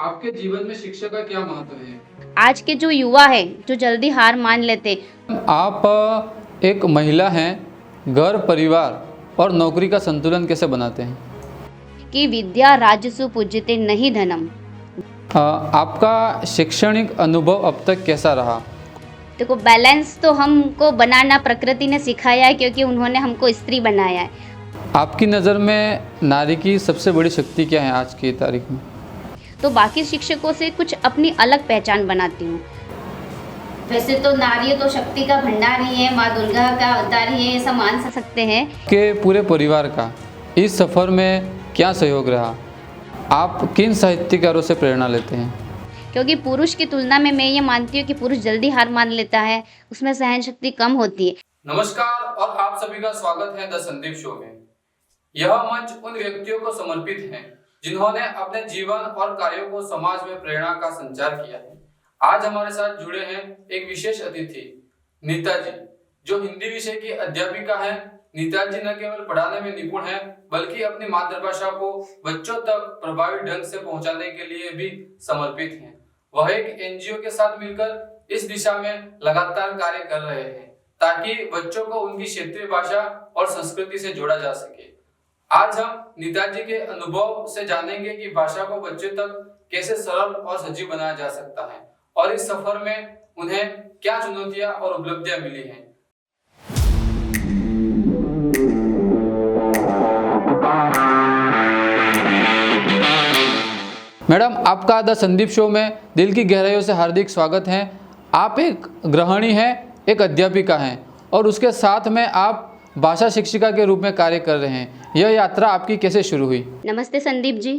आपके जीवन में शिक्षा का क्या महत्व है? आज के जो युवा है जो जल्दी हार मान लेते, आप एक महिला हैं, घर, परिवार और नौकरी का संतुलन कैसे बनाते हैं? कि विद्या राजसु पूज्यते नहीं धनम। आपका शैक्षणिक अनुभव अब तक कैसा रहा? देखो, बैलेंस तो हमको बनाना प्रकृति ने सिखाया है, क्योंकि उन्होंने हमको स्त्री बनाया है। आपकी नज़र में नारी की सबसे बड़ी शक्ति क्या है आज की तारीख में? तो बाकी शिक्षकों से कुछ अपनी अलग पहचान बनाती हूँ। वैसे तो नारी तो शक्ति का भंडार ही है, माँ दुर्गा का अवतार ही है, ऐसा मान सकते हैं। के पूरे परिवार का इस सफ़र में क्या सहयोग रहा? आप किन साहित्यकारों से प्रेरणा लेते हैं? क्योंकि पुरुष की तुलना में मैं ये मानती हूँ कि पुरुष जल्दी हार मान लेता है, उसमें सहन शक्ति कम होती है। नमस्कार और आप सभी का स्वागत है द संदीप शो में। यह मंच उन व्यक्तियों को समर्पित है जिन्होंने अपने जीवन और कार्यों को समाज में प्रेरणा का संचार किया है। आज हमारे साथ जुड़े हैं एक विशेष अतिथि नीता जी, जो हिंदी विषय की अध्यापिका है। नीता जी न केवल पढ़ाने में निपुण है, बल्कि अपनी मातृभाषा को बच्चों तक प्रभावी ढंग से पहुंचाने के लिए भी समर्पित हैं। वह एक एनजीओ के साथ मिलकर इस दिशा में लगातार कार्य कर रहे हैं ताकि बच्चों को उनकी क्षेत्रीय भाषा और संस्कृति से जोड़ा जा सके। आज हम नीता जी के अनुभव से जानेंगे कि भाषा को बच्चे तक कैसे सरल और सजीव बनाया जा सकता है और इस सफर में उन्हें क्या चुनौतियां और उपलब्धियां मिली हैं। मैडम, आपका द संदीप शो में दिल की गहराइयों से हार्दिक स्वागत है। आप एक गृहिणी हैं, एक अध्यापिका हैं और उसके साथ में आप भाषा शिक्षिका के रूप में कार्य कर रहे हैं। यह यात्रा आपकी कैसे शुरू हुई? नमस्ते संदीप जी।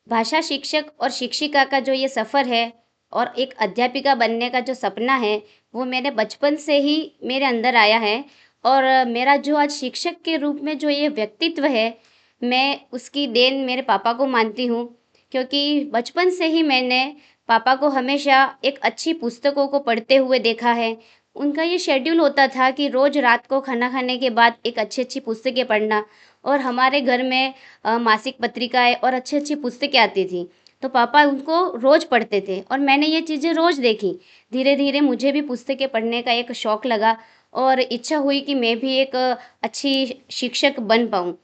भाषा शिक्षक और शिक्षिका का जो ये सफ़र है और एक अध्यापिका बनने का जो सपना है, वो मेरे बचपन से ही मेरे अंदर आया है। और मेरा जो आज शिक्षक के रूप में जो ये व्यक्तित्व है, मैं उसकी देन मेरे पापा को मानती हूँ। क्योंकि बचपन से ही मैंने पापा को हमेशा एक अच्छी पुस्तकों को पढ़ते हुए देखा है। उनका ये शेड्यूल होता था कि रोज़ रात को खाना खाने के बाद एक अच्छी-अच्छी पुस्तकें पढ़ना। और हमारे घर में मासिक पत्रिकाएँ और अच्छी-अच्छी पुस्तकें आती थी, तो पापा उनको रोज़ पढ़ते थे और मैंने ये चीज़ें रोज़ देखी। धीरे-धीरे मुझे भी पुस्तकें पढ़ने का एक शौक़ लगा और इच्छा हुई कि मैं भी एक अच्छी शिक्षक बन पाऊँ।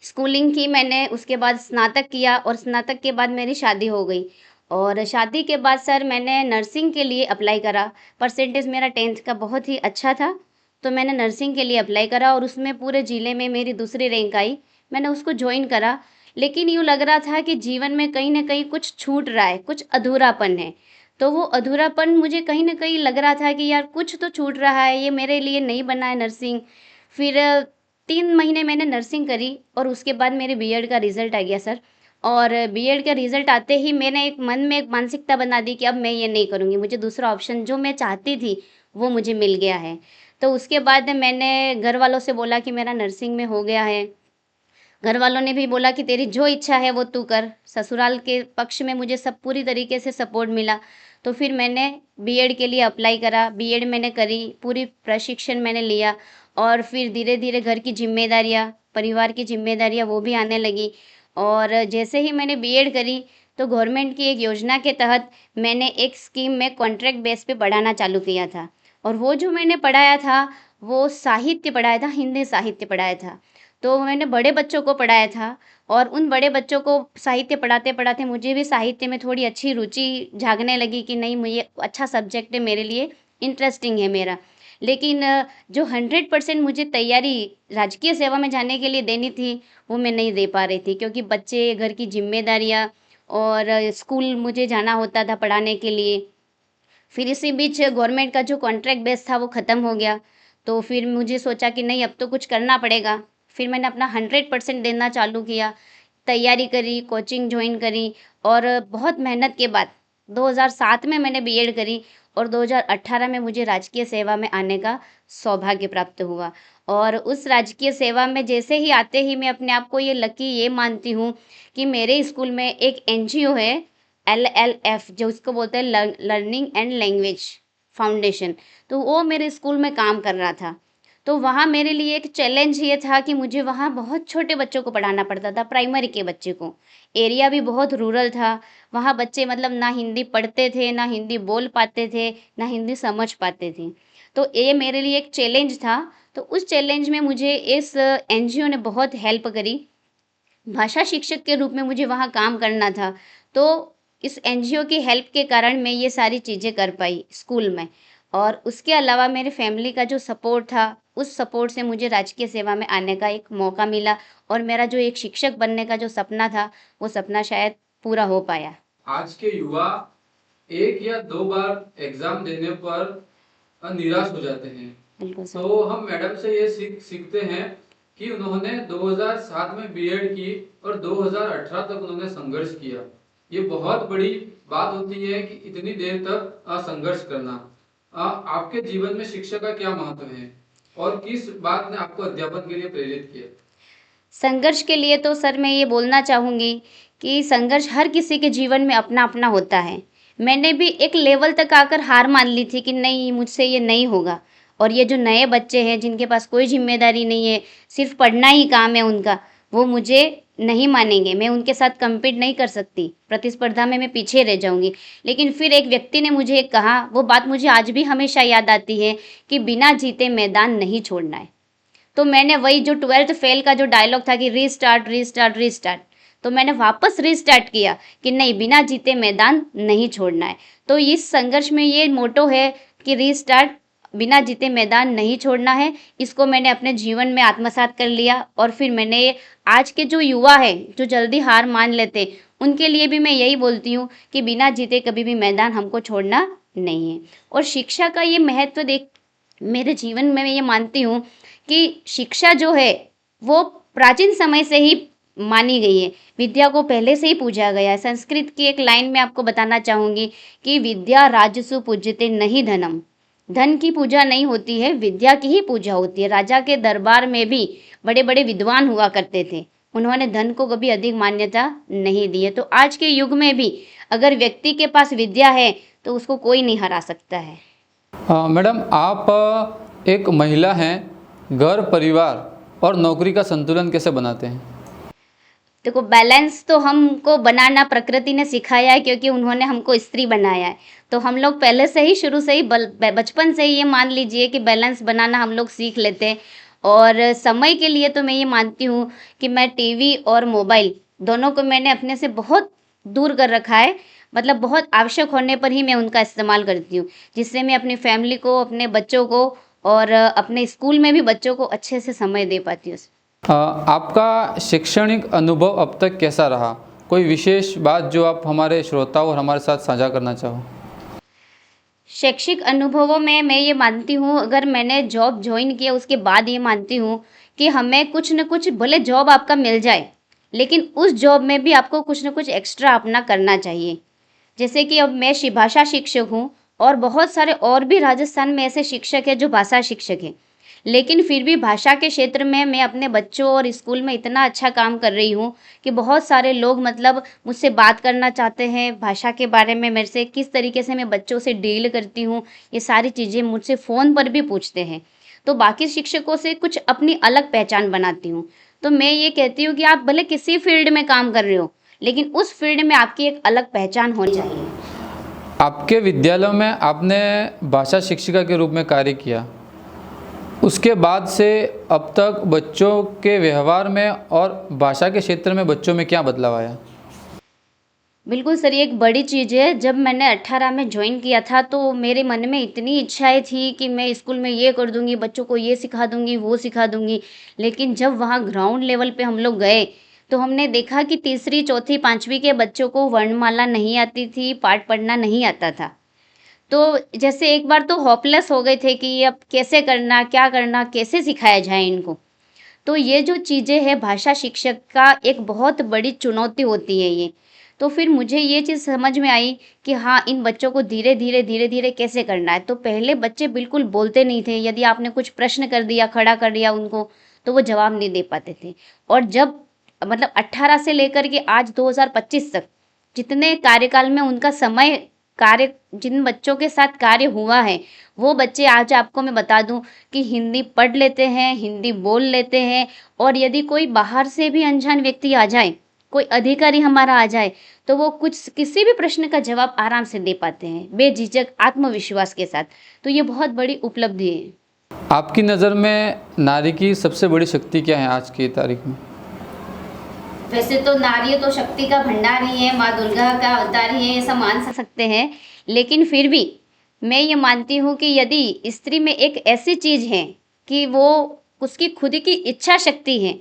स्कूलिंग की मैंने, उसके बाद स्नातक किया और स्नातक के बाद मेरी शादी हो गई। और शादी के बाद सर मैंने नर्सिंग के लिए अप्लाई करा। परसेंटेज मेरा 10th का बहुत ही अच्छा था, तो मैंने नर्सिंग के लिए अप्लाई करा और उसमें पूरे ज़िले में मेरी दूसरी रैंक आई। मैंने उसको जॉइन करा, लेकिन यूँ लग रहा था कि जीवन में कहीं न कहीं कुछ छूट रहा है, कुछ अधूरापन है। तो वो अधूरापन मुझे कहीं न कहीं लग रहा था कि यार कुछ तो छूट रहा है, ये मेरे लिए नहीं बना है नर्सिंग। फिर 3 महीने मैंने नर्सिंग करी और उसके बाद मेरे बीएड का रिज़ल्ट आ गया सर। और बीएड का रिज़ल्ट आते ही मैंने एक मन में एक मानसिकता बना दी कि अब मैं ये नहीं करूँगी, मुझे दूसरा ऑप्शन जो मैं चाहती थी, वो मुझे मिल गया है। तो उसके बाद मैंने घर वालों से बोला कि मेरा नर्सिंग में हो गया है। घर वालों ने भी बोला कि तेरी जो इच्छा है वो तू कर। ससुराल के पक्ष में मुझे सब पूरी तरीके से सपोर्ट मिला। तो फिर मैंने बीएड के लिए अप्लाई करा, बीएड मैंने करी, पूरी प्रशिक्षण मैंने लिया और फिर धीरे-धीरे घर की ज़िम्मेदारियाँ, परिवार की ज़िम्मेदारियाँ वो भी आने लगी। और जैसे ही मैंने बीएड करी, तो गवर्नमेंट की एक योजना के तहत मैंने एक स्कीम में कॉन्ट्रैक्ट बेस पे पढ़ाना चालू किया था। और वो जो मैंने पढ़ाया था, वो साहित्य पढ़ाया था, हिंदी साहित्य पढ़ाया था। तो मैंने बड़े बच्चों को पढ़ाया था और उन बड़े बच्चों को साहित्य पढ़ाते-पढ़ाते मुझे भी साहित्य में थोड़ी अच्छी रुचि जागने लगी कि नहीं, मुझे अच्छा सब्जेक्ट है, मेरे लिए इंटरेस्टिंग है मेरा। लेकिन जो 100% मुझे तैयारी राजकीय सेवा में जाने के लिए देनी थी, वो मैं नहीं दे पा रही थी, क्योंकि बच्चे, घर की ज़िम्मेदारियाँ और स्कूल मुझे जाना होता था पढ़ाने के लिए। फिर इसी बीच गवर्नमेंट का जो कॉन्ट्रैक्ट बेस था वो ख़त्म हो गया। तो फिर मुझे सोचा कि नहीं, अब तो कुछ करना पड़ेगा। फिर मैंने अपना 100% देना चालू किया, तैयारी करी, कोचिंग जॉइन करी और बहुत मेहनत के बाद 2007 में मैंने बीएड करी और 2018 में मुझे राजकीय सेवा में आने का सौभाग्य प्राप्त हुआ। और उस राजकीय सेवा में जैसे ही आते ही मैं अपने आप को ये लकी ये मानती हूँ कि मेरे स्कूल में एक एनजीओ है, एलएलएफ, जो उसको बोलते हैं लर्निंग एंड लैंग्वेज फाउंडेशन। तो वो मेरे स्कूल में काम कर रहा था। तो वहाँ मेरे लिए एक चैलेंज ये था कि मुझे वहाँ बहुत छोटे बच्चों को पढ़ाना पड़ता था, प्राइमरी के बच्चे को। एरिया भी बहुत रूरल था, वहाँ बच्चे मतलब ना हिंदी पढ़ते थे, ना हिंदी बोल पाते थे, ना हिंदी समझ पाते थे। तो ये मेरे लिए एक चैलेंज था, तो उस चैलेंज में मुझे इस एनजीओ ने बहुत हेल्प करी। भाषा शिक्षक के रूप में मुझे वहाँ काम करना था, तो इस एनजीओ की हेल्प के कारण मैं ये सारी चीज़ें कर पाई स्कूल में। और उसके अलावा मेरे फैमिली का जो सपोर्ट था, उस सपोर्ट से मुझे राजकीय सेवा में आने का एक मौका मिला और मेरा जो एक शिक्षक बनने का जो सपना था, वो सपना शायद पूरा हो पाया। आज के युवा एक या दो बार एग्जाम देने पर निराश हो जाते हैं। बिल्कुल सर। तो हम मैडम से ये सीखते हैं कि उन्होंने 2007 में बीएड की और 2018 तक उन्होंने संघर्ष किया। ये बहुत बड़ी बात होती है कि इतनी देर तक संघर्ष करना। आपके जीवन में शिक्षा का क्या महत्व है और किस बात ने आपको अध्यापन के लिए प्रेरित किया? संघर्ष के लिए तो सर मैं ये बोलना चाहूँगी कि संघर्ष हर किसी के जीवन में अपना-अपना होता है। मैंने भी एक लेवल तक आकर हार मान ली थी कि नहीं, मुझसे ये नहीं होगा। और ये जो नए बच्चे हैं जिनके पास कोई ज़िम्मेदारी नहीं है, सिर्फ़ पढ़ना ही काम है उनका, वो मुझे नहीं मानेंगे, मैं उनके साथ कम्पीट नहीं कर सकती, प्रतिस्पर्धा में मैं पीछे रह जाऊँगी। लेकिन फिर एक व्यक्ति ने मुझे एक कहा, वो बात मुझे आज भी हमेशा याद आती है कि बिना जीते मैदान नहीं छोड़ना है। तो मैंने वही जो 12th फेल का जो डायलॉग था कि रीस्टार्ट रीस्टार्ट रीस्टार्ट, तो मैंने वापस रीस्टार्ट किया कि नहीं, बिना जीते मैदान नहीं छोड़ना है। तो इस संघर्ष में ये मोटो है कि रीस्टार्ट, बिना जीते मैदान नहीं छोड़ना है। इसको मैंने अपने जीवन में आत्मसात कर लिया और फिर मैंने ये आज के जो युवा है जो जल्दी हार मान लेते, उनके लिए भी मैं यही बोलती हूँ कि बिना जीते कभी भी मैदान हमको छोड़ना नहीं है। और शिक्षा का ये महत्व देख मेरे जीवन में मैं ये मानती हूँ कि शिक्षा जो है वो प्राचीन समय से ही मानी गई है। विद्या को पहले से ही पूजा गया है। संस्कृत की एक लाइन में आपको बताना चाहूँगी कि विद्या राजसु पूज्यते नहीं धनम। धन की पूजा नहीं होती है, विद्या की ही पूजा होती है। राजा के दरबार में भी बड़े बड़े विद्वान हुआ करते थे, उन्होंने धन को कभी अधिक मान्यता नहीं दी है। तो आज के युग में भी अगर व्यक्ति के पास विद्या है तो उसको कोई नहीं हरा सकता है। मैडम, आप एक महिला हैं, घर परिवार और नौकरी का संतुलन कैसे बनाते हैं? देखो, बैलेंस तो हमको बनाना प्रकृति ने सिखाया है, क्योंकि उन्होंने हमको स्त्री बनाया है। तो हम लोग पहले से ही, शुरू से ही, बचपन से ही ये मान लीजिए कि बैलेंस बनाना हम लोग सीख लेते हैं। और समय के लिए तो मैं ये मानती हूँ कि मैं टीवी और मोबाइल दोनों को मैंने अपने से बहुत दूर कर रखा है। मतलब बहुत आवश्यक होने पर ही मैं उनका इस्तेमाल करती हूँ, जिससे मैं अपनी फैमिली को, अपने बच्चों को और अपने स्कूल में भी बच्चों को अच्छे से समय दे पाती हूँ। आपका शैक्षणिक अनुभव अब तक कैसा रहा? कोई विशेष बात जो आप हमारे श्रोताओं और हमारे साथ साझा करना चाहो? शैक्षिक अनुभवों में मैं ये मानती हूँ, अगर मैंने जॉब ज्वाइन किया उसके बाद ये मानती हूँ कि हमें कुछ न कुछ, भले जॉब आपका मिल जाए, लेकिन उस जॉब में भी आपको कुछ न कुछ एक्स्ट्रा अपना करना चाहिए। जैसे कि अब मैं भाषा शिक्षक हूँ और बहुत सारे और भी राजस्थान में ऐसे शिक्षक हैं जो भाषा शिक्षक हैं, लेकिन फिर भी भाषा के क्षेत्र में मैं अपने बच्चों और स्कूल में इतना अच्छा काम कर रही हूँ कि बहुत सारे लोग मतलब मुझसे बात करना चाहते हैं भाषा के बारे में, मेरे से किस तरीके से मैं बच्चों से डील करती हूँ, ये सारी चीज़ें मुझसे फ़ोन पर भी पूछते हैं। तो बाकी शिक्षकों से कुछ अपनी अलग पहचान बनाती हूँ। तो मैं ये कहती हूँ कि आप भले किसी फील्ड में काम कर रहे हो, लेकिन उस फील्ड में आपकी एक अलग पहचान होनी चाहिए। आपके विद्यालय में आपने भाषा शिक्षिका के रूप में कार्य किया, उसके बाद से अब तक बच्चों के व्यवहार में और भाषा के क्षेत्र में बच्चों में क्या बदलाव आया? बिल्कुल सर, ये एक बड़ी चीज़ है। जब मैंने 18 में ज्वाइन किया था तो मेरे मन में इतनी इच्छाएं थी कि मैं स्कूल में ये कर दूंगी, बच्चों को ये सिखा दूंगी, वो सिखा दूंगी। लेकिन जब वहाँ ग्राउंड लेवल पे हम लोग गए तो हमने देखा कि तीसरी, चौथी, पाँचवीं के बच्चों को वर्णमाला नहीं आती थी, पाठ पढ़ना नहीं आता था। तो जैसे एक बार तो होपलेस हो गए थे कि अब कैसे करना, क्या करना, कैसे सिखाया जाए इनको। तो ये जो चीज़ें हैं, भाषा शिक्षक का एक बहुत बड़ी चुनौती होती है ये। तो फिर मुझे ये चीज़ समझ में आई कि हाँ, इन बच्चों को धीरे धीरे कैसे करना है। तो पहले बच्चे बिल्कुल बोलते नहीं थे, यदि आपने कुछ प्रश्न कर दिया, खड़ा कर दिया उनको, तो वो जवाब नहीं दे पाते थे। और जब मतलब 18 से लेकर के आज 2025 तक जितने कार्यकाल में उनका समय जिन बच्चों के साथ कार्य हुआ है, वो बच्चे आज आपको मैं बता दूं कि हिंदी पढ़ लेते हैं, हिंदी बोल लेते हैं। और यदि कोई बाहर से भी अनजान व्यक्ति आ जाए, कोई अधिकारी हमारा आ जाए, तो वो कुछ किसी भी प्रश्न का जवाब आराम से दे पाते हैं, बेझिझक आत्मविश्वास के साथ। तो ये बहुत बड़ी उपलब्धि है। आपकी नज़र में नारी की सबसे बड़ी शक्ति क्या है आज की तारीख में? वैसे तो नारी तो शक्ति का भंडार ही है, माँ दुर्गा का अवतार ही है, ऐसा मान सकते हैं। लेकिन फिर भी मैं ये मानती हूँ कि यदि स्त्री में एक ऐसी चीज़ है कि वो उसकी खुद की इच्छा शक्ति है,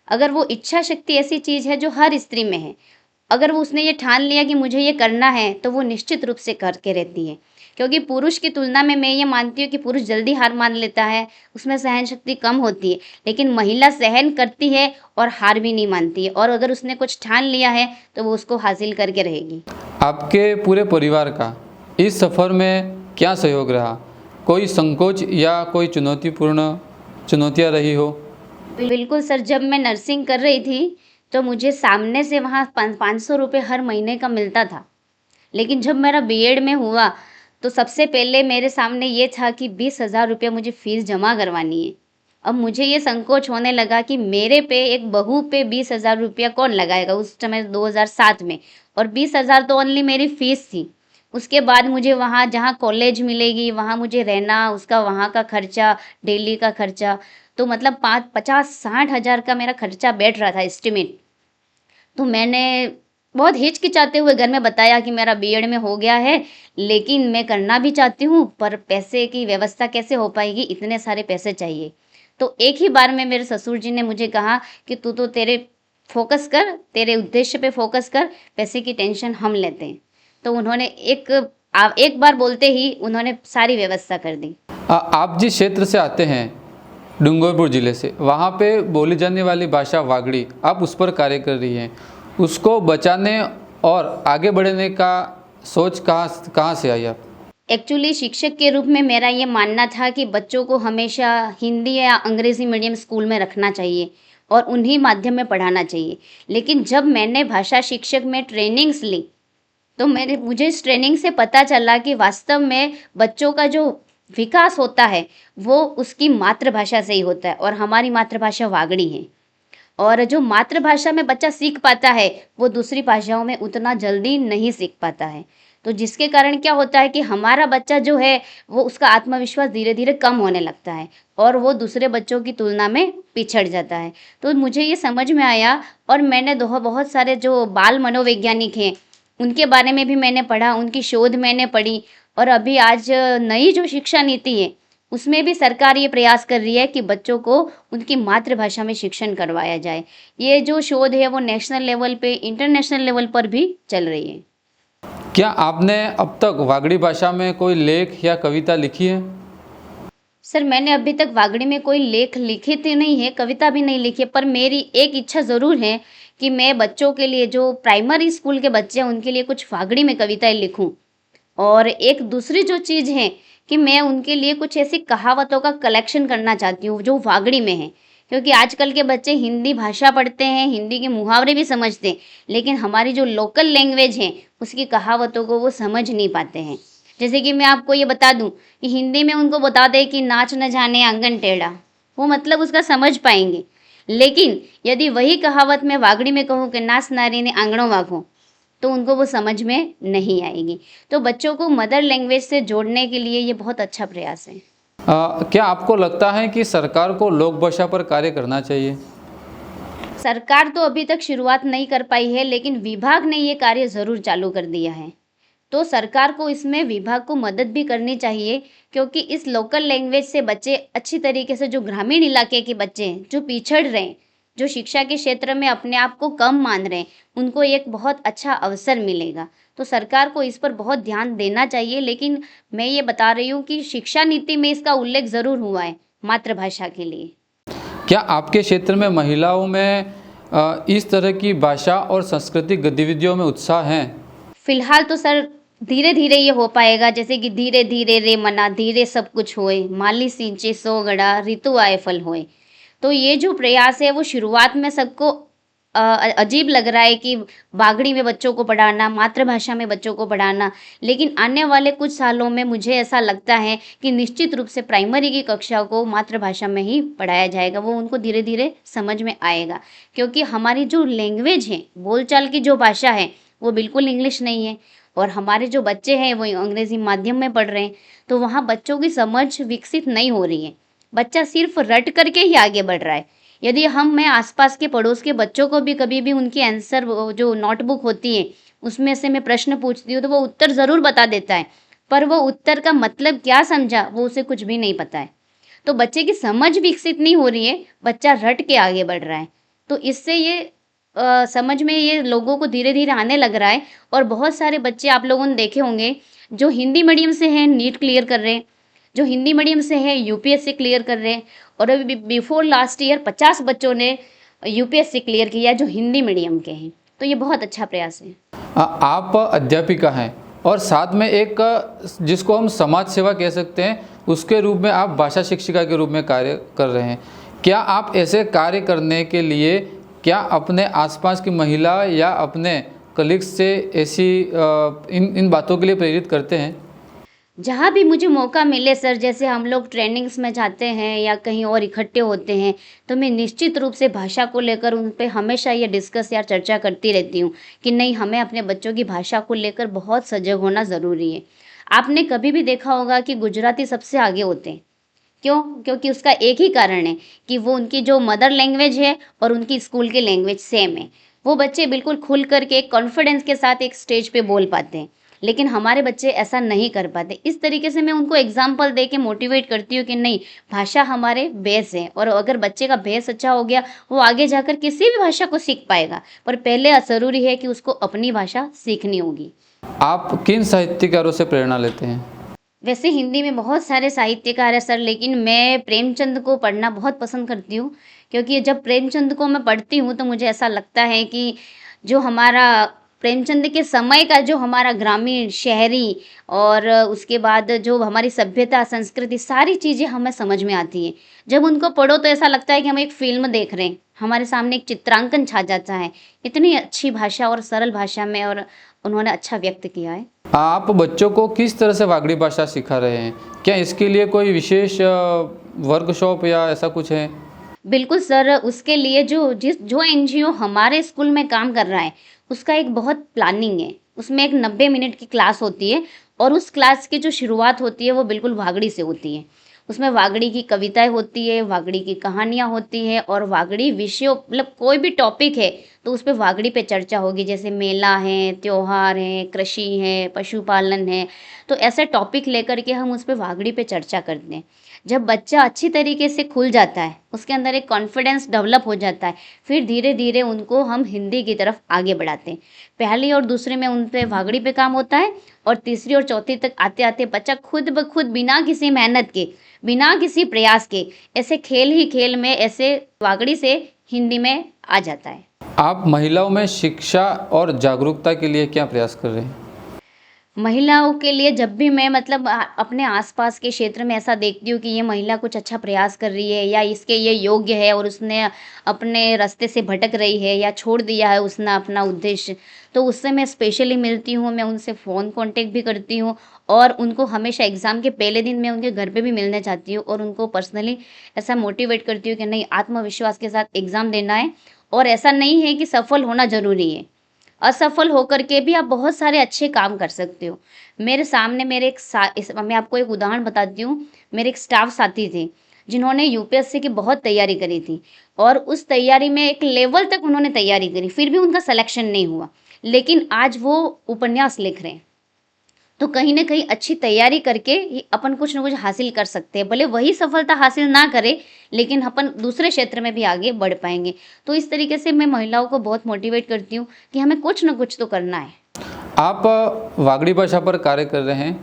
अगर वो इच्छा शक्ति ऐसी चीज़ है जो हर स्त्री में है, अगर वो उसने ये ठान लिया कि मुझे ये करना है, तो वो निश्चित रूप से करके रहती है। क्योंकि पुरुष की तुलना में मैं ये मानती हूँ कि पुरुष जल्दी हार मान लेता है, उसमें सहन शक्ति कम होती है। लेकिन महिला सहन करती है और हार भी नहीं मानती है, और अगर उसने कुछ ठान लिया है तो वो उसको हासिल करके रहेगी। आपके पूरे परिवार का इस सफ़र में क्या सहयोग रहा? कोई संकोच या कोई चुनौतियाँ रही हो? बिल्कुल सर, जब मैं नर्सिंग कर रही थी तो मुझे सामने से वहाँ 500 रुपये हर महीने का मिलता था। लेकिन जब मेरा बीएड में हुआ तो सबसे पहले मेरे सामने ये था कि 20,000 रुपये मुझे फीस जमा करवानी है। अब मुझे ये संकोच होने लगा कि मेरे पे, एक बहू पे 20,000 रुपया कौन लगाएगा उस समय 2007 में, और 20,000 तो ओनली मेरी फीस थी। उसके बाद मुझे वहाँ जहाँ कॉलेज मिलेगी वहाँ मुझे रहना, उसका वहाँ का खर्चा, डेली का खर्चा, तो मतलब 50-60 हज़ार का मेरा खर्चा बैठ रहा था एस्टिमेट। तो मैंने बहुत हिचकिचाते हुए घर में बताया कि मेरा बीएड में हो गया है, लेकिन मैं करना भी चाहती हूँ, पर पैसे की व्यवस्था कैसे हो पाएगी, इतने सारे पैसे चाहिए। तो एक ही बार में मेरे ससुर जी ने मुझे कहा कि तू तो फोकस कर, तेरे उद्देश्य पे फोकस कर, पैसे की टेंशन हम लेते हैं। तो उन्होंने एक बार बोलते ही उन्होंने सारी व्यवस्था कर दी। आप जिस क्षेत्र से आते हैं, डूंगरपुर ज़िले से, वहाँ पे बोली जाने वाली भाषा वागड़ी, आप उस पर कार्य कर रही हैं। उसको बचाने और आगे बढ़ने का सोच कहाँ से आई आप? एक्चुअली शिक्षक के रूप में मेरा ये मानना था कि बच्चों को हमेशा हिंदी या अंग्रेज़ी मीडियम स्कूल में रखना चाहिए और उन्हीं माध्यम में पढ़ाना चाहिए। लेकिन जब मैंने भाषा शिक्षक में ट्रेनिंग्स ली, तो मुझे इस ट्रेनिंग से पता चला कि वास्तव में बच्चों का जो विकास होता है वो उसकी मातृभाषा से ही होता है, और हमारी मातृभाषा वागड़ी है। और जो मातृभाषा में बच्चा सीख पाता है वो दूसरी भाषाओं में उतना जल्दी नहीं सीख पाता है। तो जिसके कारण क्या होता है कि हमारा बच्चा जो है वो, उसका आत्मविश्वास धीरे धीरे कम होने लगता है और वो दूसरे बच्चों की तुलना में पिछड़ जाता है। तो मुझे ये समझ में आया, और मैंने बहुत सारे जो बाल मनोवैज्ञानिक हैं उनके बारे में भी मैंने पढ़ा, उनकी शोध मैंने पढ़ी। और अभी आज नई जो शिक्षा नीति है उसमें भी सरकार ये प्रयास कर रही है कि बच्चों को उनकी मातृभाषा में शिक्षण करवाया जाए। ये जो शोध है वो नेशनल लेवल पे, इंटरनेशनल लेवल पर भी चल रही है। क्या आपने अब तक वागड़ी भाषा में कोई लेख या कविता लिखी है? सर, मैंने अभी तक वागड़ी में कोई लेख लिखे तो नहीं है, कविता भी नहीं लिखी है, पर मेरी एक इच्छा ज़रूर है कि मैं बच्चों के लिए, जो प्राइमरी स्कूल के बच्चे हैं उनके लिए कुछ वागड़ी में कविताएं लिखूं। और एक दूसरी जो चीज़ है कि मैं उनके लिए कुछ ऐसी कहावतों का कलेक्शन करना चाहती हूँ जो वागड़ी में है। क्योंकि आजकल के बच्चे हिंदी भाषा पढ़ते हैं, हिंदी के मुहावरे भी समझते हैं, लेकिन हमारी जो लोकल लैंग्वेज है उसकी कहावतों को वो समझ नहीं पाते हैं। जैसे कि मैं आपको ये बता दूं कि हिंदी में उनको बता दें कि नाच न जाने आंगन टेढ़ा, वो मतलब उसका समझ पाएंगे। लेकिन यदि वही कहावत मैं वागड़ी में कहूँ कि नाच नारी ने आंगणों वागो, तो उनको वो समझ में नहीं आएगी। तो बच्चों को मदर लैंग्वेज से जोड़ने के लिए ये बहुत अच्छा प्रयास है। क्या आपको लगता है कि सरकार को लोक भाषा पर कार्य करना चाहिए? सरकार तो अभी तक शुरुआत नहीं कर पाई है, लेकिन विभाग ने ये कार्य ज़रूर चालू कर दिया है। तो सरकार को इसमें, विभाग को मदद भी करनी चाहिए, क्योंकि इस लोकल लैंग्वेज से बच्चे अच्छी तरीके से, जो ग्रामीण इलाके के बच्चे हैं जो पिछड़ रहे हैं, जो शिक्षा के क्षेत्र में अपने आप को कम मान रहे हैं, उनको एक बहुत अच्छा अवसर मिलेगा। तो सरकार को इस पर बहुत ध्यान देना चाहिए। लेकिन मैं ये बता रही हूँ कि शिक्षा नीति में इसका उल्लेख ज़रूर हुआ है मातृभाषा के लिए। क्या आपके क्षेत्र में महिलाओं में इस तरह की भाषा और सांस्कृतिक गतिविधियों में उत्साह है? फिलहाल तो सर धीरे धीरे ये हो पाएगा, जैसे कि धीरे धीरे रे मना, धीरे सब कुछ होए, माली सींचे सो गड़ा, ऋतु आए फल होए। तो ये जो प्रयास है वो शुरुआत में सबको अजीब लग रहा है कि बागड़ी में बच्चों को पढ़ाना, मातृभाषा में बच्चों को पढ़ाना। लेकिन आने वाले कुछ सालों में मुझे ऐसा लगता है कि निश्चित रूप से प्राइमरी की कक्षा को मातृभाषा में ही पढ़ाया जाएगा। वो उनको धीरे धीरे समझ में आएगा, क्योंकि हमारी जो लैंग्वेज है, बोलचाल की जो भाषा है, वो बिल्कुल इंग्लिश नहीं है। और हमारे जो बच्चे हैं वो अंग्रेजी माध्यम में पढ़ रहे हैं, तो वहाँ बच्चों की समझ विकसित नहीं हो रही है। बच्चा सिर्फ रट करके ही आगे बढ़ रहा है। यदि मैं आसपास के पड़ोस के बच्चों को भी कभी भी उनकी आंसर जो नोटबुक होती है उसमें से मैं प्रश्न पूछती हूँ, तो वो उत्तर ज़रूर बता देता है, पर वो उत्तर का मतलब क्या समझा वो उसे कुछ भी नहीं पता है। तो बच्चे की समझ विकसित नहीं हो रही है, बच्चा रट के आगे बढ़ रहा है। तो इससे ये समझ में ये लोगों को धीरे धीरे आने लग रहा है। और बहुत सारे बच्चे आप लोगों ने देखे होंगे जो हिंदी मीडियम से हैं, नीट क्लियर कर रहे हैं, जो हिंदी मीडियम से है यूपीएससी क्लियर कर रहे हैं। और अभी बिफोर लास्ट ईयर 50 बच्चों ने यूपीएससी क्लियर किया जो हिंदी मीडियम के हैं। तो ये बहुत अच्छा प्रयास है। आप अध्यापिका हैं और साथ में एक जिसको हम समाज सेवा कह सकते हैं उसके रूप में आप भाषा शिक्षिका के रूप में कार्य कर रहे हैं। क्या आप ऐसे कार्य करने के लिए क्या अपने आसपास की महिला या अपने कलीग्स से ऐसी इन बातों के लिए प्रेरित करते हैं? जहाँ भी मुझे मौका मिले सर, जैसे हम लोग ट्रेनिंग्स में जाते हैं या कहीं और इकट्ठे होते हैं, तो मैं निश्चित रूप से भाषा को लेकर उन पे हमेशा ये डिस्कस या चर्चा करती रहती हूँ कि नहीं, हमें अपने बच्चों की भाषा को लेकर बहुत सजग होना ज़रूरी है। आपने कभी भी देखा होगा कि गुजराती सबसे आगे होते हैं। क्यों? क्योंकि उसका एक ही कारण है कि वो उनकी जो मदर लैंग्वेज है और उनकी स्कूल की लैंग्वेज सेम है। वो बच्चे बिल्कुल खुल करके कॉन्फिडेंस के साथ एक स्टेज पे बोल पाते हैं, लेकिन हमारे बच्चे ऐसा नहीं कर पाते। इस तरीके से मैं उनको एग्जाम्पल दे के मोटिवेट करती हूँ कि नहीं, भाषा हमारे बेस है, और अगर बच्चे का बेस अच्छा हो गया वो आगे जाकर किसी भी भाषा को सीख पाएगा। पर पहले ज़रूरी है कि उसको अपनी भाषा सीखनी होगी। आप किन साहित्यकारों से प्रेरणा लेते हैं? वैसे हिंदी में बहुत सारे साहित्यकार हैं सर, लेकिन मैं प्रेमचंद को पढ़ना बहुत पसंद करती हूँ। क्योंकि जब प्रेमचंद को मैं पढ़ती हूँ तो मुझे ऐसा लगता है कि जो हमारा प्रेमचंद के समय का जो हमारा ग्रामीण, शहरी और उसके बाद जो हमारी सभ्यता, संस्कृति, सारी चीज़ें हमें समझ में आती हैं। जब उनको पढ़ो तो ऐसा लगता है कि हम एक फ़िल्म देख रहे हैं, हमारे सामने एक चित्रांकन छा जाता है। इतनी अच्छी भाषा और सरल भाषा में और उन्होंने अच्छा व्यक्त किया है। आप बच्चों को किस तरह से वागड़ी भाषा सिखा रहे हैं? क्या इसके लिए कोई विशेष वर्कशॉप या ऐसा कुछ है? बिल्कुल सर, उसके लिए जो एनजीओ हमारे स्कूल में काम कर रहा है उसका एक बहुत प्लानिंग है। उसमें एक 90 मिनट की क्लास होती है और उस क्लास की जो शुरुआत होती है वो बिल्कुल वागड़ी से होती है। उसमें वागड़ी की कविताएं होती है, वागड़ी की कहानियाँ होती हैं और वागड़ी विषयों, मतलब कोई भी टॉपिक है तो उस पर वागड़ी पे चर्चा होगी। जैसे मेला है, त्योहार है, कृषि है, पशुपालन है, तो ऐसे टॉपिक लेकर के हम उस पर वागड़ी पे चर्चा करते हैं। जब बच्चा अच्छी तरीके से खुल जाता है, उसके अंदर एक कॉन्फिडेंस डेवलप हो जाता है, फिर धीरे धीरे उनको हम हिंदी की तरफ आगे बढ़ाते हैं। पहली और दूसरे में उन पे वागड़ी पे काम होता है और तीसरी और चौथी तक आते आते बच्चा खुद ब खुद बिना किसी मेहनत के, बिना किसी प्रयास के, ऐसे खेल ही खेल में ऐसे वागड़ी से हिंदी में आ जाता है। आप महिलाओं में शिक्षा और जागरूकता के लिए क्या प्रयास कर रहे हैं? महिलाओं के लिए जब भी मैं अपने आसपास के क्षेत्र में ऐसा देखती हूँ कि ये महिला कुछ अच्छा प्रयास कर रही है या इसके ये योग्य है और उसने अपने रास्ते से भटक रही है या छोड़ दिया है उसने अपना उद्देश्य, तो उससे मैं स्पेशली मिलती हूँ। मैं उनसे फ़ोन कांटेक्ट भी करती हूँ और उनको हमेशा एग्ज़ाम के पहले दिन मैं उनके घर पे भी मिलने जाती हूँ और उनको पर्सनली ऐसा मोटिवेट करती हूँ कि नहीं, आत्मविश्वास के साथ एग्ज़ाम देना है और ऐसा नहीं है कि सफल होना ज़रूरी है, असफल होकर के भी आप बहुत सारे अच्छे काम कर सकते हो। मेरे सामने मैं आपको एक उदाहरण बताती हूँ। मेरे एक स्टाफ साथी थे जिन्होंने यूपीएससी की बहुत तैयारी करी थी और उस तैयारी में एक लेवल तक उन्होंने तैयारी करी, फिर भी उनका सिलेक्शन नहीं हुआ, लेकिन आज वो उपन्यास लिख रहे हैं। तो कहीं ना कहीं अच्छी तैयारी करके ही अपन कुछ ना कुछ हासिल कर सकते हैं। भले वही सफलता हासिल ना करे, लेकिन अपन दूसरे क्षेत्र में भी आगे बढ़ पाएंगे। तो इस तरीके से मैं महिलाओं को बहुत मोटिवेट करती हूँ कि हमें कुछ ना कुछ तो करना है। आप वागड़ी भाषा पर कार्य कर रहे हैं,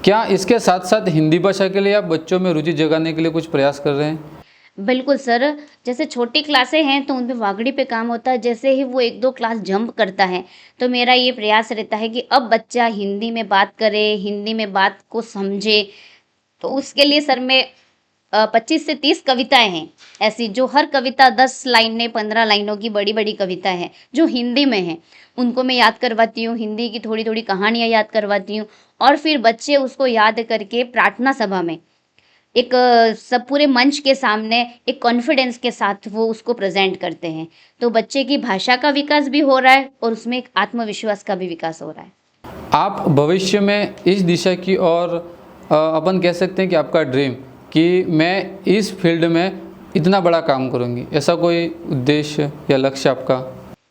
क्या इसके साथ साथ हिंदी भाषा के लिए आप बच्चों में रुचि जगाने के लिए कुछ प्रयास कर रहे हैं? बिल्कुल सर, जैसे छोटी क्लासें हैं तो उन पे वागड़ी पे काम होता है। जैसे ही वो 1-2 क्लास जंप करता है तो मेरा ये प्रयास रहता है कि अब बच्चा हिंदी में बात करे, हिंदी में बात को समझे। तो उसके लिए सर मैं 25 से 30 कविताएं हैं ऐसी, जो हर कविता 10 लाइनें 15 लाइनों की बड़ी बड़ी कविता है जो हिंदी में है। उनको मैं याद करवाती हूँ, हिंदी की थोड़ी थोड़ी कहानियाँ याद करवाती हूँ, और फिर बच्चे उसको याद करके प्रार्थना सभा में एक सब पूरे मंच के सामने एक कॉन्फिडेंस के साथ वो उसको प्रेजेंट करते हैं। तो बच्चे की भाषा का विकास भी हो रहा है और उसमें एक आत्मविश्वास का भी विकास हो रहा है। आप भविष्य में इस दिशा की और अपन कह सकते हैं कि आपका ड्रीम कि मैं इस फील्ड में इतना बड़ा काम करूंगी, ऐसा कोई उद्देश्य या लक्ष्य आपका?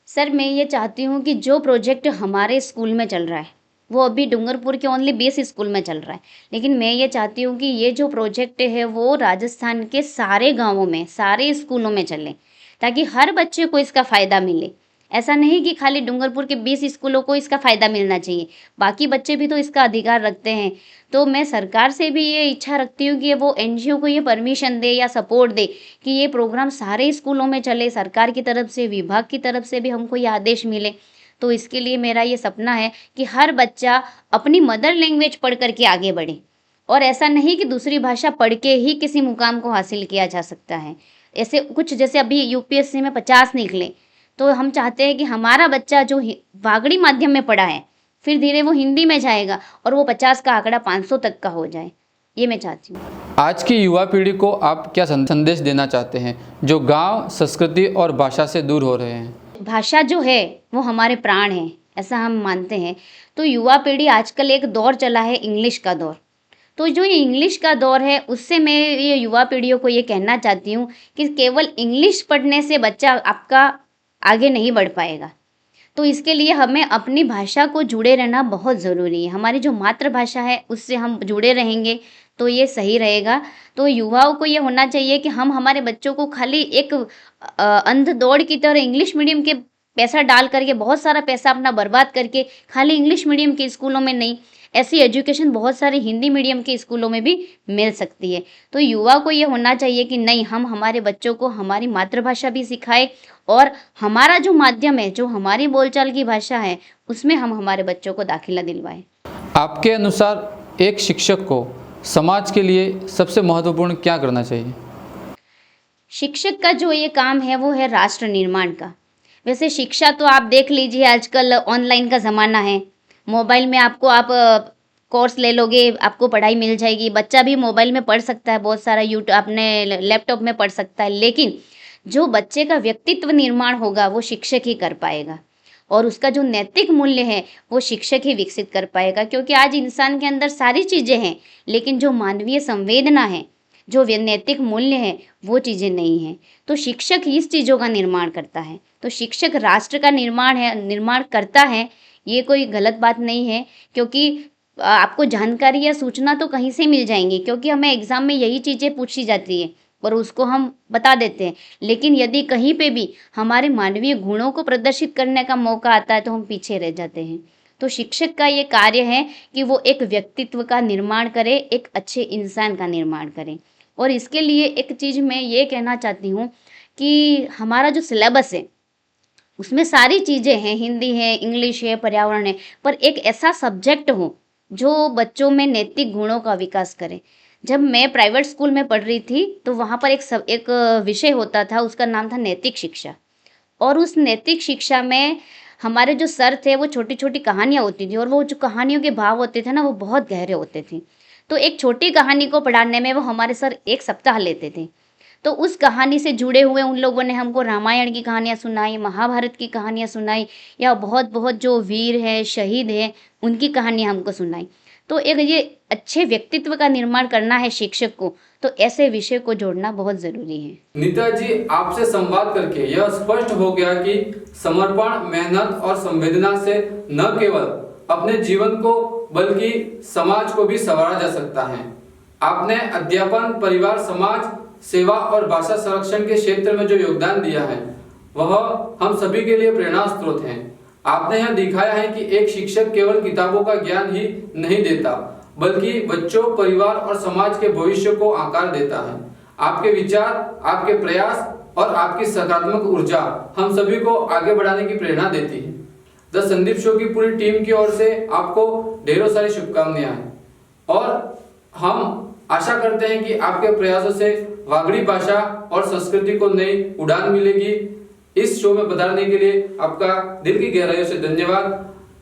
सर, मैं ये चाहती हूँ कि जो प्रोजेक्ट हमारे स्कूल में चल रहा है, वो अभी डूंगरपुर के ओनली 20 स्कूल में चल रहा है, लेकिन मैं ये चाहती हूँ कि ये जो प्रोजेक्ट है वो राजस्थान के सारे गांवों में, सारे स्कूलों में चले, ताकि हर बच्चे को इसका फ़ायदा मिले। ऐसा नहीं कि खाली डूंगरपुर के 20 स्कूलों को इसका फ़ायदा मिलना चाहिए, बाकी बच्चे भी तो इसका अधिकार रखते हैं। तो मैं सरकार से भी ये इच्छा रखती हूँ कि वो एनजीओ को ये परमिशन दे या सपोर्ट दे कि ये प्रोग्राम सारे स्कूलों में चले। सरकार की तरफ से, विभाग की तरफ से भी हमको ये आदेश मिले। तो इसके लिए मेरा ये सपना है कि हर बच्चा अपनी मदर लैंग्वेज पढ़ करके आगे बढ़े, और ऐसा नहीं कि दूसरी भाषा पढ़ के ही किसी मुकाम को हासिल किया जा सकता है। ऐसे कुछ, जैसे अभी यूपीएससी में 50 निकले, तो हम चाहते हैं कि हमारा बच्चा जो वागड़ी माध्यम में पढ़ा है, फिर धीरे वो हिंदी में जाएगा और वो 50 का आंकड़ा 500 तक का हो जाए, ये मैं चाहती हूँ। आज की युवा पीढ़ी को आप क्या संदेश देना चाहते हैं जो गांव, संस्कृति और भाषा से दूर हो रहे हैं? भाषा जो है वो हमारे प्राण है, ऐसा हम मानते हैं। तो युवा पीढ़ी, आजकल एक दौर चला है इंग्लिश का दौर, तो जो ये इंग्लिश का दौर है उससे मैं ये युवा पीढ़ियों को ये कहना चाहती हूँ कि केवल इंग्लिश पढ़ने से बच्चा आपका आगे नहीं बढ़ पाएगा। तो इसके लिए हमें अपनी भाषा को जुड़े रहना बहुत ज़रूरी है। हमारी जो मातृभाषा है उससे हम जुड़े रहेंगे तो ये सही रहेगा। तो युवाओं को ये होना चाहिए कि हम हमारे बच्चों को खाली एक अंध दौड़ की तरह इंग्लिश मीडियम के पैसा डाल करके, बहुत सारा पैसा अपना बर्बाद करके खाली इंग्लिश मीडियम के स्कूलों में नहीं, ऐसी एजुकेशन बहुत सारे हिंदी मीडियम के स्कूलों में भी मिल सकती है। तो युवा को ये होना चाहिए कि नहीं, हम हमारे बच्चों को हमारी मातृभाषा भी सिखाएं, और हमारा जो माध्यम है, जो हमारी बोलचाल की भाषा है, उसमें हम हमारे बच्चों को दाखिला दिलवाएं। आपके अनुसार एक शिक्षक को समाज के लिए सबसे महत्वपूर्ण क्या करना चाहिए? शिक्षक का जो ये काम है वो है राष्ट्र निर्माण का। वैसे शिक्षा तो आप देख लीजिए, आजकल ऑनलाइन का ज़माना है, मोबाइल में आप कोर्स ले लोगे, आपको पढ़ाई मिल जाएगी। बच्चा भी मोबाइल में पढ़ सकता है, बहुत सारा यूट्यूब अपने लैपटॉप में पढ़ सकता है, लेकिन जो बच्चे का व्यक्तित्व निर्माण होगा वो शिक्षक ही कर पाएगा, और उसका जो नैतिक मूल्य है वो शिक्षक ही विकसित कर पाएगा। क्योंकि आज इंसान के अंदर सारी चीज़ें हैं, लेकिन जो मानवीय संवेदना है, जो नैतिक मूल्य है, वो चीज़ें नहीं हैं। तो शिक्षक इस चीज़ों का निर्माण करता है। तो शिक्षक राष्ट्र का निर्माण करता है, ये कोई गलत बात नहीं है। क्योंकि आपको जानकारी या सूचना तो कहीं से मिल जाएंगी, क्योंकि हमें एग्ज़ाम में यही चीज़ें पूछी जाती है और उसको हम बता देते हैं। लेकिन यदि कहीं पे भी हमारे मानवीय गुणों को प्रदर्शित करने का मौका आता है तो हम पीछे रह जाते हैं। तो शिक्षक का ये कार्य है कि वो एक व्यक्तित्व का निर्माण करे, एक अच्छे इंसान का निर्माण करे। और इसके लिए एक चीज़ मैं ये कहना चाहती हूँ कि हमारा जो सिलेबस है उसमें सारी चीज़ें हैं, हिंदी है, इंग्लिश है, पर्यावरण है, पर एक ऐसा सब्जेक्ट हो जो बच्चों में नैतिक गुणों का विकास करे। जब मैं प्राइवेट स्कूल में पढ़ रही थी तो वहाँ पर एक विषय होता था, उसका नाम था नैतिक शिक्षा। और उस नैतिक शिक्षा में हमारे जो सर थे वो छोटी छोटी कहानियाँ होती थी, और वो जो कहानियों के भाव होते थे ना, वो बहुत गहरे होते थे। तो एक छोटी कहानी को पढ़ाने में वो हमारे सर 1 सप्ताह लेते थे। तो उस कहानी से जुड़े हुए उन लोगों ने हमको रामायण की कहानियाँ सुनाई, महाभारत की कहानियाँ सुनाई, या बहुत बहुत जो वीर हैं, शहीद हैं, उनकी कहानियाँ हमको सुनाई। तो एक ये अच्छे व्यक्तित्व का निर्माण करना है शिक्षक को, तो ऐसे विषय को जोड़ना बहुत ज़रूरी है। नीता जी, आपसे संवाद करके यह स्पष्ट हो गया कि समर्पण, मेहनत और संवेदना से न केवल अपने जीवन को बल्कि समाज को भी संवारा जा सकता है। आपने अध्यापन, परिवार, समाज सेवा और भाषा संरक्षण के क्षेत्र में जो योगदान दिया है वह हम सभी के लिए प्रेरणा स्रोत है। आपने यह दिखाया है कि एक शिक्षक केवल किताबों का ज्ञान ही नहीं देता, बल्कि बच्चों, परिवार और समाज के भविष्य को आकार देता है। आपके विचार, आपके प्रयास और आपकी सकारात्मक ऊर्जा हम सभी को आगे बढ़ाने की प्रेरणा देती है। द संदीप शो की पूरी टीम की ओर से आपको ढेरों सारी शुभकामनाएं, और हम आशा करते हैं कि आपके प्रयासों से वागड़ी भाषा और संस्कृति को नई उड़ान मिलेगी। इस शो में पधारने के लिए आपका दिल की गहराइयों से धन्यवाद।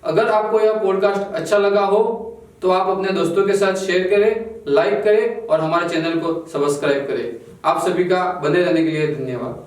अगर आपको यह पॉडकास्ट अच्छा लगा हो तो आप अपने दोस्तों के साथ शेयर करें, लाइक करें और हमारे चैनल को सब्सक्राइब करें। आप सभी का बने रहने के लिए धन्यवाद।